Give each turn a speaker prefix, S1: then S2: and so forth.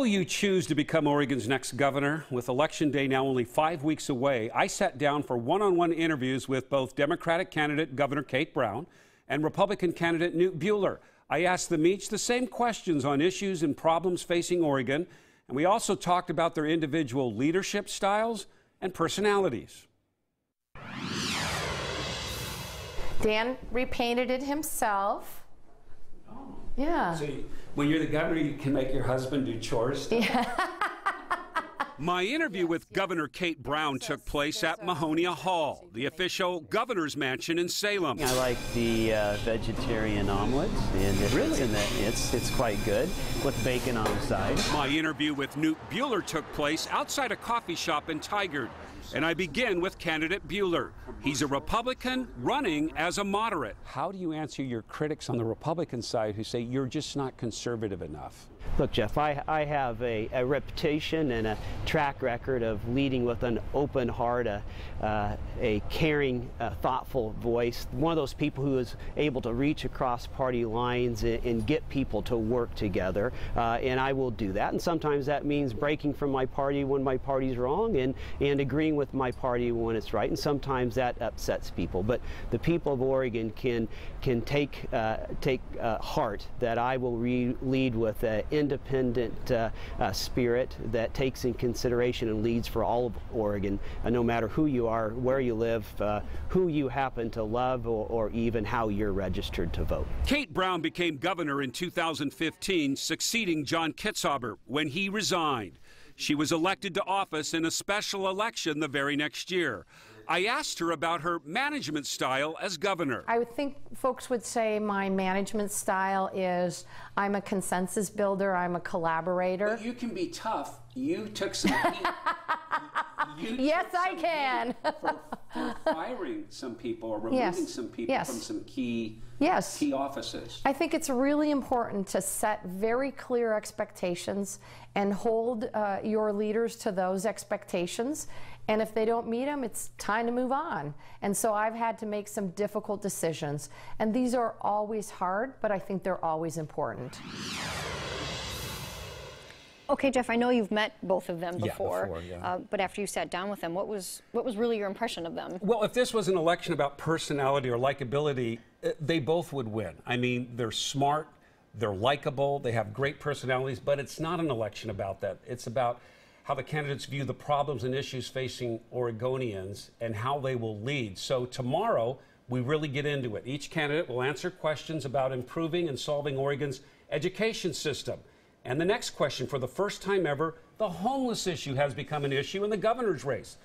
S1: Will you choose to become Oregon's next governor? With Election Day now only 5 weeks away, I sat down for one-on-one interviews with both Democratic candidate Governor Kate Brown and Republican candidate Newt Buehler. I asked them each the same questions on issues and problems facing Oregon, and we also talked about their individual leadership styles and personalities.
S2: Dan repainted it himself.
S1: Oh.
S2: Yeah.
S1: So when you're the governor, you can make your husband do chores? Yeah. My interview with Governor Kate Brown took place at Mahonia Hall, the official governor's mansion in Salem.
S3: I like the vegetarian omelets, and it's quite good with bacon on the side.
S1: My interview with Newt Buehler took place outside a coffee shop in Tigard, and I begin with candidate Buehler. He's a Republican running as a moderate. How do you answer your critics on the Republican side who say you're just not conservative enough?
S3: Look, Jeff, I have a reputation and a track record of leading with an open heart, a caring, thoughtful voice, one of those people who is able to reach across party lines and get people to work together, and I will do that. And sometimes that means breaking from my party when my party's wrong and agreeing with my party when it's right, and sometimes that upsets people. But the people of Oregon can take heart that I will lead with an independent spirit that takes in consideration and leads for all of Oregon, no matter who you are, where you live, who you happen to love, or even how you're registered to vote.
S1: Kate Brown became governor in 2015, succeeding John Kitzhaber when he resigned. She was elected to office in a special election the very next year. I asked her about her management style as governor.
S2: I would think folks would say my management style is I'm a consensus builder, I'm a collaborator.
S1: But you can be tough. You took some heat.
S2: Yes, I can.
S1: For firing some people or removing some people from some key offices.
S2: I think it's really important to set very clear expectations and hold your leaders to those expectations. And if they don't meet them, it's time to move on. And so I've had to make some difficult decisions. And these are always hard, but I think they're always important.
S4: Okay, Jeff, I know you've met both of them before,
S1: yeah.
S4: But after you sat down with them, what was really your impression of them?
S1: Well, if this was an election about personality or likability, they both would win. I mean, they're smart, they're likable, they have great personalities, but it's not an election about that. It's about how the candidates view the problems and issues facing Oregonians and how they will lead. So tomorrow, we really get into it. Each candidate will answer questions about improving and solving Oregon's education system. And the next question, for the first time ever, the homeless issue has become an issue in the governor's race.